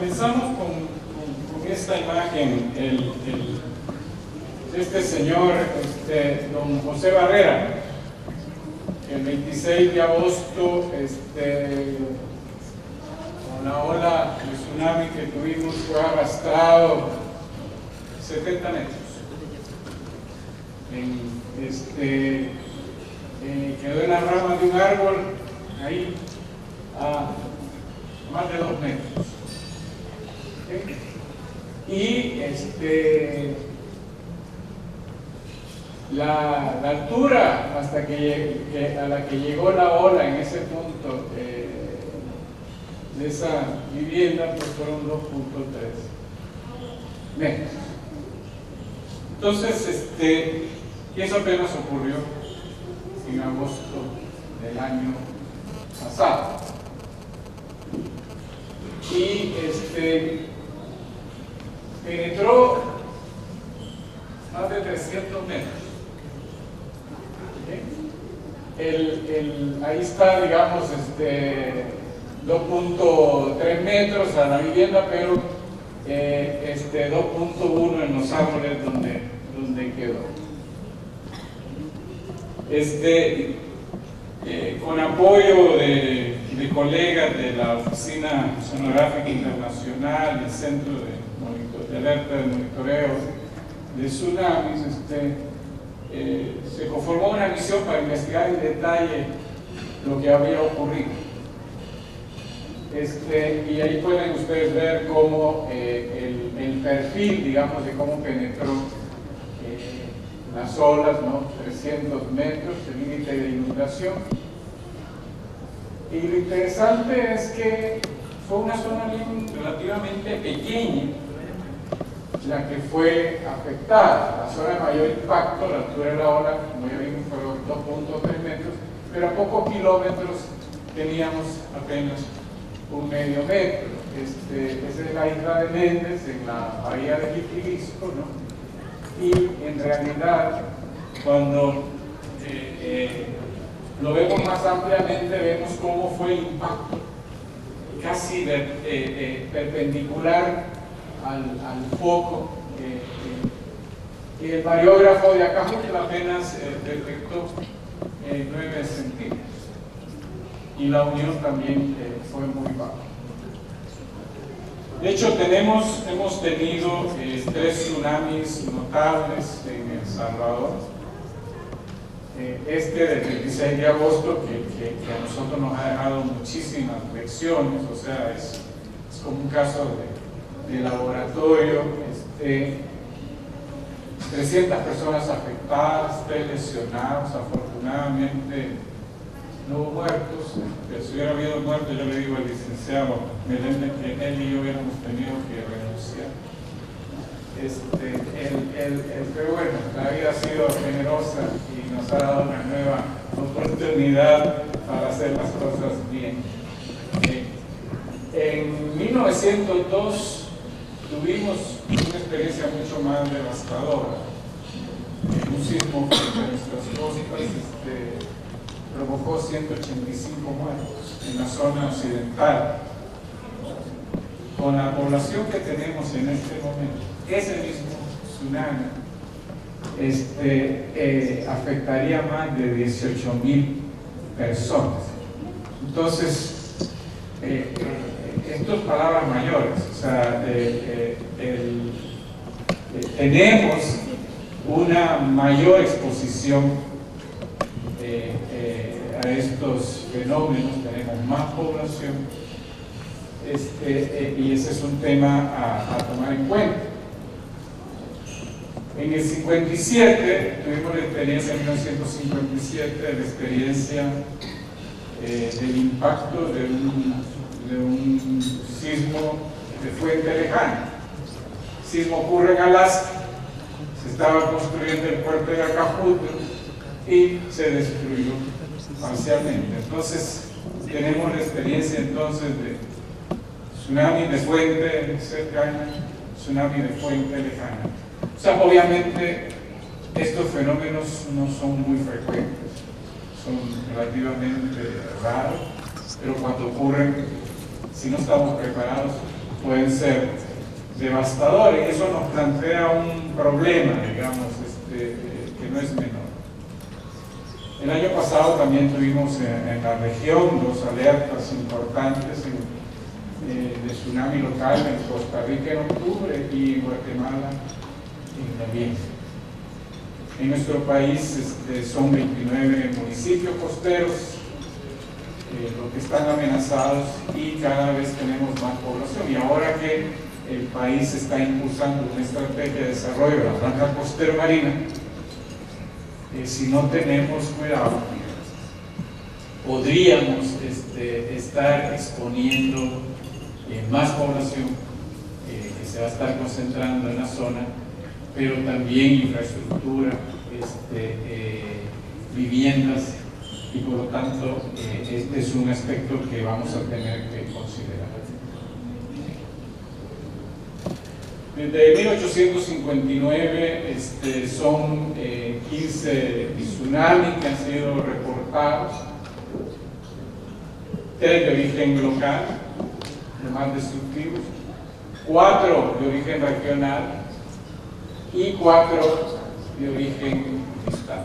Comenzamos con esta imagen, este señor, don José Barrera, el 26 de agosto, con la ola de tsunami que tuvimos, fue arrastrado 70 metros. Quedó en la rama de un árbol, ahí, a más de 2 metros. ¿Okay? Y la altura hasta a la que llegó la ola en ese punto de esa vivienda, pues fueron 2.3 metros. Entonces, y eso apenas ocurrió en agosto del año pasado. Y penetró más de 300 metros. ¿Okay? Ahí está, digamos, 2.3 metros a la vivienda, pero 2.1 en los árboles donde quedó. Con apoyo de colegas de la Oficina Oceanográfica Internacional, el Centro de Alerta de Monitoreo de Tsunamis, se conformó una misión para investigar en detalle lo que había ocurrido. Y ahí pueden ustedes ver cómo el perfil, digamos, de cómo penetró las olas, ¿no? 300 metros, el límite de inundación. Y lo interesante es que fue una zona relativamente pequeña la que fue afectada. La zona de mayor impacto, la altura de la ola, como ya vimos, fueron 2.3 metros, pero a pocos kilómetros teníamos apenas un medio metro. Esa es la isla de Méndez, en la bahía de Jitirisco, ¿no? Y en realidad, cuando lo vemos más ampliamente, vemos cómo fue el impacto casi perpendicular al foco. Y el variógrafo de Acajutla apenas detectó 9 centímetros. Y la unión también fue muy baja. De hecho, hemos tenido 3 tsunamis notables en El Salvador. Del 26 de agosto, que a nosotros nos ha dejado muchísimas lecciones, o sea, es como un caso de laboratorio. 300 personas afectadas, 3 lesionados, afortunadamente no hubo muertos. Si hubiera habido muertos, yo le digo al licenciado Meléndez que él y yo hubiéramos tenido que renunciar. Pero bueno, la vida ha sido generosa y nos ha dado una nueva oportunidad para hacer las cosas bien. En 1902 tuvimos una experiencia mucho más devastadora. Un sismo frente a nuestras costas provocó 185 muertos en la zona occidental. Con la población que tenemos en este momento, ese mismo tsunami afectaría más de 18,000 personas. Entonces, esto es palabras mayores. O sea, tenemos una mayor exposición a estos fenómenos, tenemos más población, y ese es un tema a tomar en cuenta. En el 57 tuvimos la experiencia, en 1957, la experiencia del impacto de un sismo de fuente lejana. El sismo ocurre en Alaska, se estaba construyendo el puerto de Acajutla y se destruyó parcialmente. Entonces tenemos la experiencia entonces de tsunami de fuente cercana, tsunami de fuente lejana. O sea, obviamente estos fenómenos no son muy frecuentes, son relativamente raros, pero cuando ocurren, si no estamos preparados, pueden ser devastadores, y eso nos plantea un problema, digamos, que no es menor. El año pasado también tuvimos en la región 2 alertas importantes de tsunami local en Costa Rica en octubre y en Guatemala en noviembre. En nuestro país son 29 municipios costeros los que están amenazados, y cada vez tenemos más población. Y ahora que el país está impulsando una estrategia de desarrollo de la franja costera marina, si no tenemos cuidado, podríamos estar exponiendo más población que se va a estar concentrando en la zona, pero también infraestructura, viviendas, y por lo tanto este es un aspecto que vamos a tener que considerar. Desde 1859 son 15 tsunamis que han sido reportados, 3 de origen local, los más destructivos, 4 de origen regional y 4 de origen distal.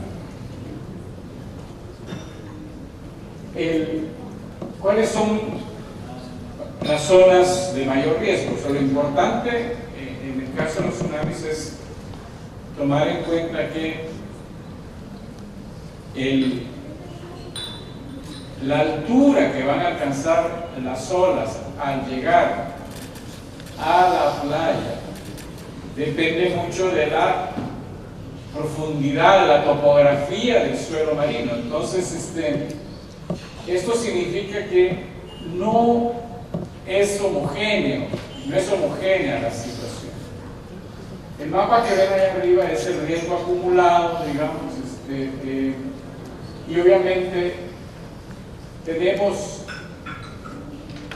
¿Cuáles son las zonas de mayor riesgo? O sea, lo importante en el caso de los tsunamis es tomar en cuenta que la altura que van a alcanzar las olas al llegar a la playa depende mucho de la profundidad, de la topografía del suelo marino. Entonces, esto significa que no es homogénea la situación. El mapa que ven allá arriba es el riesgo acumulado, digamos, y obviamente tenemos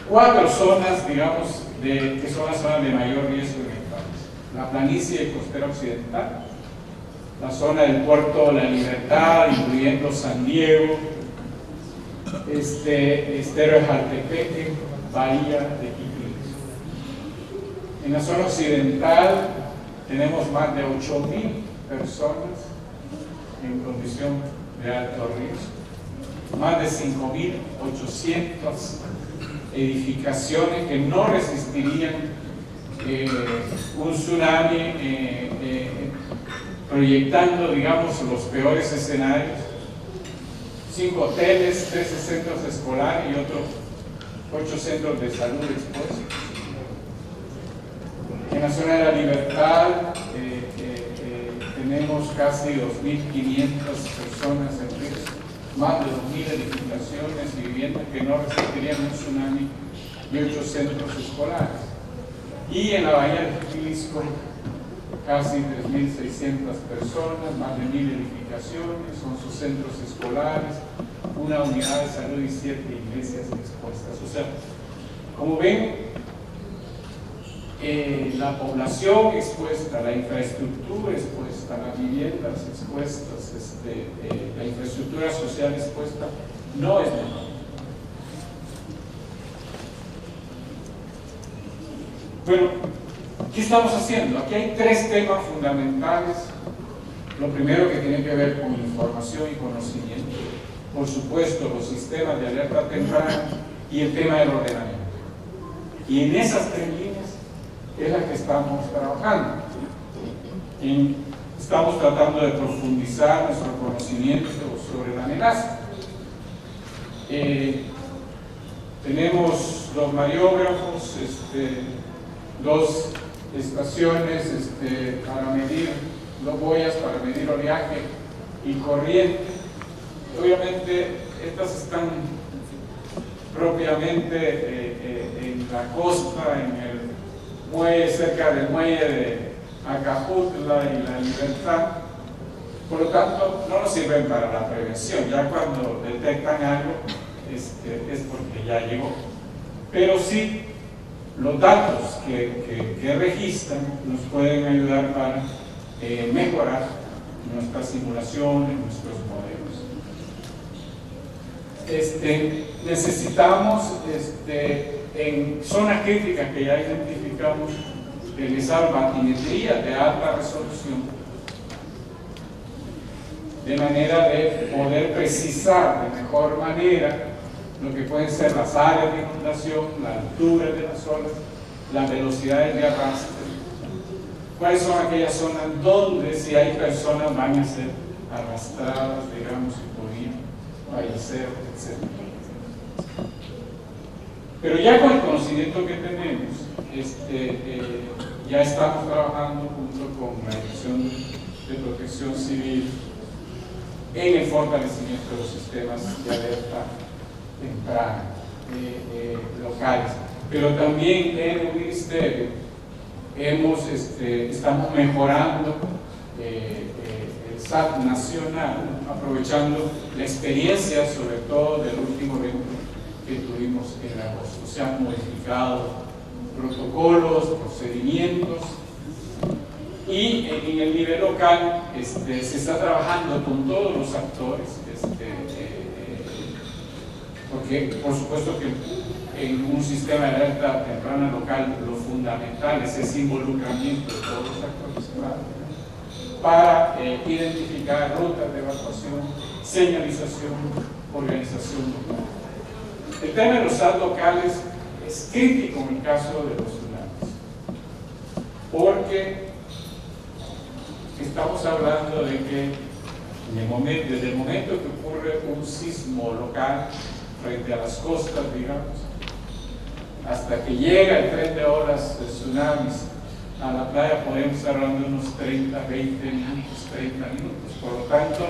4 zonas, digamos, que son las zonas de mayor riesgo en el país: la planicie costera occidental, la zona del puerto de La Libertad, incluyendo San Diego, Estero de Jaltepeque, Bahía de Quipiles. En la zona occidental tenemos más de 8,000 personas en condición de alto riesgo, más de 5,800 edificaciones que no resistirían un tsunami, proyectando, digamos, los peores escenarios: 5 hoteles, 13 centros escolares y otros 8 centros de salud expuestos. En la zona de La Libertad tenemos casi 2,500 personas en riesgo, más de 2,000 edificaciones y viviendas que no resistirían un tsunami y 8 centros escolares. Y en la Bahía de Jalisco, casi 3,600 personas, más de 1,000 edificaciones, son sus centros escolares, una unidad de salud y 7 iglesias expuestas. O sea, como ven, la población expuesta, la infraestructura expuesta, las viviendas expuestas, la infraestructura social expuesta, no es menor. Bueno, ¿qué estamos haciendo? Aquí hay 3 temas fundamentales. Lo primero, que tiene que ver con información y conocimiento. Por supuesto, los sistemas de alerta temprana y el tema del ordenamiento. Y en esas 3 líneas es la que estamos trabajando. Estamos tratando de profundizar nuestro conocimiento sobre la amenaza. Tenemos 2 mariógrafos, 2 estaciones para medir, 2 boyas para medir oleaje y corriente. Obviamente estas están propiamente en la costa, en el muelle, cerca del muelle de Acajutla y La Libertad. Por lo tanto, no nos sirven para la prevención. Ya cuando detectan algo es porque ya llegó. Pero sí, los datos que registran nos pueden ayudar para mejorar nuestras simulaciones, nuestros modelos. Necesitamos en zonas críticas que ya identificamos, realizar batimetría de alta resolución, de manera de poder precisar de mejor manera lo que pueden ser las áreas de inundación, la altura de las olas, las velocidades de arrastre, cuáles son aquellas zonas donde si hay personas van a ser arrastradas, digamos, y podrían fallecer, etc. Pero ya con el conocimiento que tenemos, ya estamos trabajando junto con la Dirección de Protección Civil en el fortalecimiento de los sistemas de alerta temprana locales. Pero también en el Ministerio estamos mejorando el SAT nacional, aprovechando la experiencia, sobre todo del último evento que tuvimos en agosto. Se han modificado protocolos, procedimientos, y en el nivel local se está trabajando con todos los actores, porque por supuesto que en un sistema de alerta temprana local lo fundamental es ese involucramiento de todos los actores para identificar rutas de evacuación, señalización, organización local. El tema de los SAT locales es crítico en el caso de los tsunamis, porque estamos hablando de que desde el momento que ocurre un sismo local frente a las costas, digamos, hasta que llega el tren de olas de tsunamis a la playa, podemos estar hablando de unos 30, 20 minutos, 30 minutos. Por lo tanto,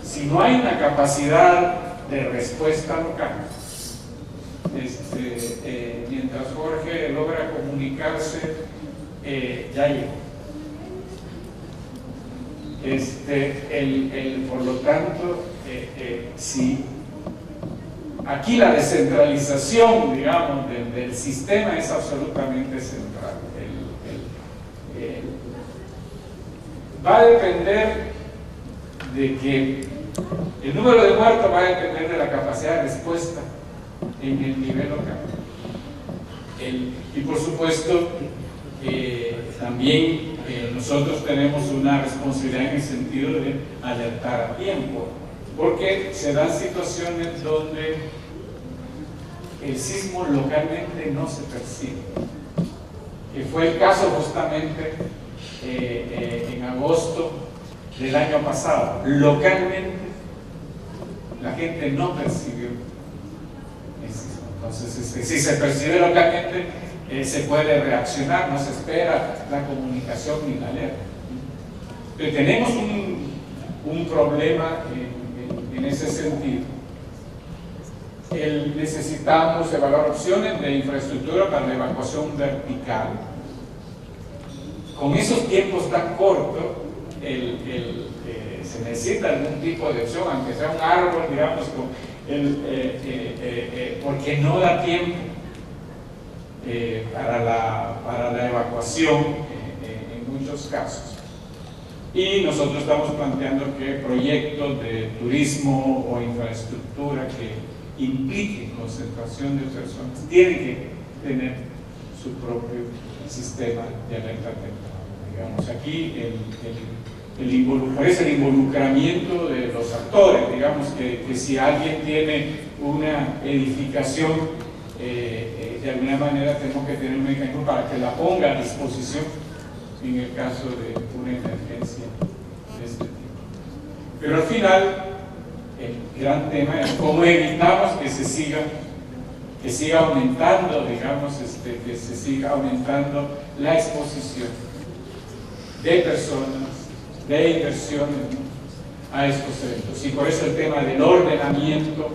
si no hay una capacidad de respuesta local, mientras Jorge logra comunicarse, ya llegó. Por lo tanto, si aquí la descentralización, digamos, del sistema es absolutamente central. Va a depender de que el número de muertos va a depender de la capacidad de respuesta en el nivel local. Y por supuesto, también nosotros tenemos una responsabilidad en el sentido de alertar a tiempo, porque se dan situaciones donde el sismo localmente no se percibe, que fue el caso justamente en agosto del año pasado. Localmente la gente no percibió el sismo. Entonces, si se percibe localmente, se puede reaccionar, no se espera la comunicación ni la alerta. Pero tenemos un problema en ese sentido. Necesitamos evaluar opciones de infraestructura para la evacuación vertical. Con esos tiempos tan cortos, se necesita algún tipo de opción, aunque sea un árbol, digamos, porque no da tiempo para la evacuación en muchos casos. Y nosotros estamos planteando que proyectos de turismo o infraestructura que impliquen concentración de personas tienen que tener su propio sistema de alerta temprana. Digamos, aquí es el involucramiento de los actores. Digamos que si alguien tiene una edificación, de alguna manera tenemos que tener un mecanismo para que la ponga a disposición en el caso de una emergencia de este tipo. Pero al final, el gran tema es cómo evitamos que se siga aumentando, digamos, que se siga aumentando la exposición de personas, de inversiones, ¿no?, a estos eventos. Y por eso el tema del ordenamiento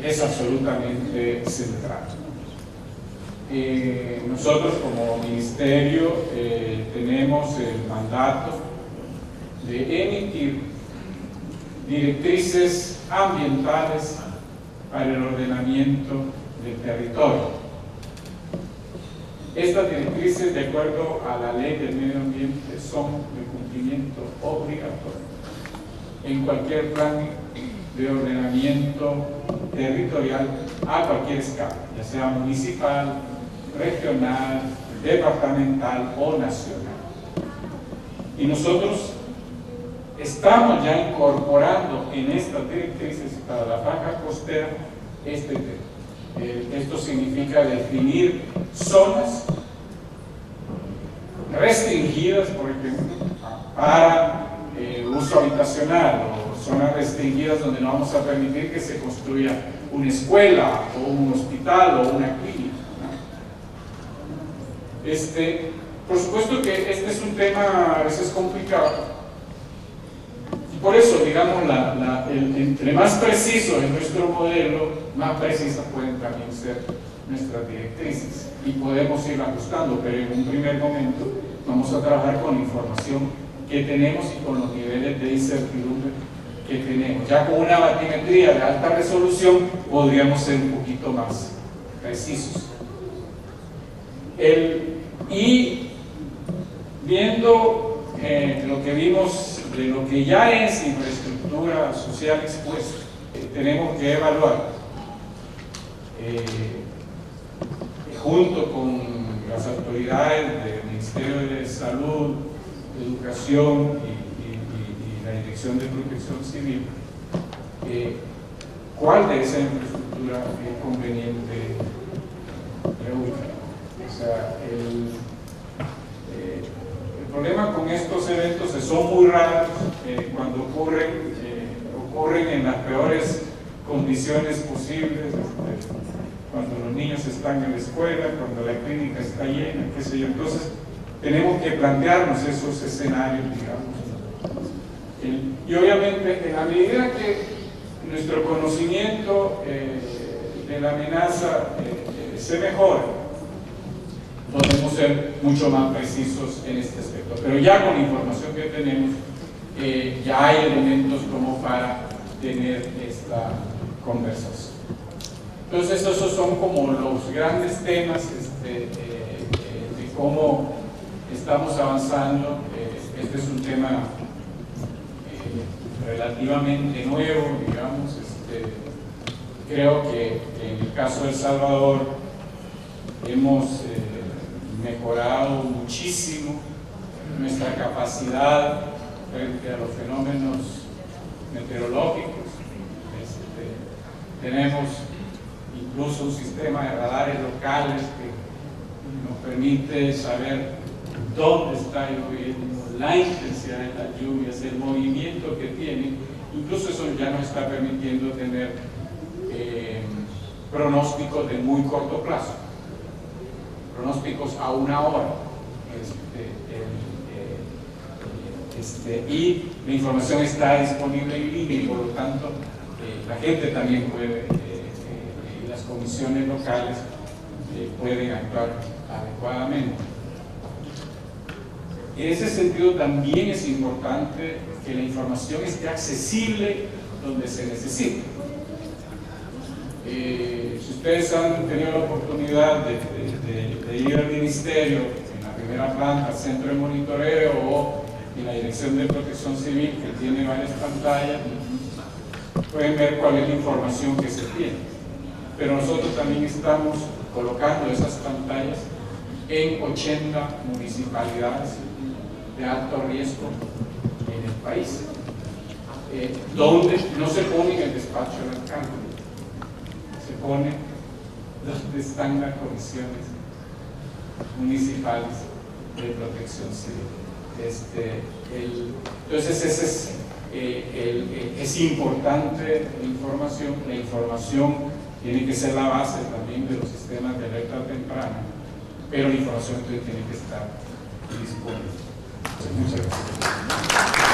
es absolutamente central. Nosotros como ministerio tenemos el mandato de emitir directrices ambientales para el ordenamiento del territorio. Estas directrices, de acuerdo a la ley del medio ambiente, son de cumplimiento obligatorio en cualquier plan de ordenamiento territorial a cualquier escala, ya sea municipal, regional, departamental o nacional. Y nosotros estamos ya incorporando en estas directrices para la franja costera este tema. Esto significa definir zonas restringidas, por ejemplo, para uso habitacional, o zonas restringidas donde no vamos a permitir que se construya una escuela o un hospital o una clínica, ¿no? Por supuesto que este es un tema a veces complicado, y por eso, digamos, entre más preciso es nuestro modelo, más precisas pueden también ser nuestras directrices, y podemos ir ajustando, pero en un primer momento vamos a trabajar con la información que tenemos y con los niveles de incertidumbre que tenemos. Ya con una batimetría de alta resolución podríamos ser un poquito más precisos. Y viendo lo que vimos de lo que ya es infraestructura social expuesta, tenemos que evaluar junto con las autoridades del Ministerio de Salud, Educación y la Dirección de Protección Civil, cuál de esa infraestructura es conveniente reubicar. O sea, el problema con estos eventos es son muy raros cuando ocurren en las peores condiciones posibles, cuando los niños están en la escuela, cuando la clínica está llena, qué sé yo. Entonces tenemos que plantearnos esos escenarios, digamos. Y obviamente, en la medida que nuestro conocimiento de la amenaza se mejora, podemos ser mucho más precisos en este aspecto. Pero ya con la información que tenemos, ya hay elementos como para tener esta conversación. Entonces, esos son como los grandes temas de cómo estamos avanzando. Este es un tema relativamente nuevo, digamos. Creo que en el caso de El Salvador hemos mejorado muchísimo nuestra capacidad frente a los fenómenos meteorológicos. Tenemos incluso un sistema de radares locales que nos permite saber dónde está lloviendo, la intensidad de las lluvias, el movimiento que tienen. Incluso eso ya nos está permitiendo tener pronósticos de muy corto plazo, pronósticos a una hora, y la información está disponible en línea, y por lo tanto la gente también puede, las comisiones locales pueden actuar adecuadamente. En ese sentido también es importante que la información esté accesible donde se necesite. Si ustedes han tenido la oportunidad de ir al ministerio, en la primera planta, al centro de monitoreo, o en la Dirección de Protección Civil, que tiene varias pantallas, pueden ver cuál es la información que se tiene. Pero nosotros también estamos colocando esas pantallas en 80 municipalidades de alto riesgo en el país, donde no se pone en el despacho del alcalde, se pone donde están las comisiones municipales de protección civil. Entonces ese es importante la información tiene que ser la base también de los sistemas de alerta temprana, pero la información tiene que estar disponible. Muchas gracias.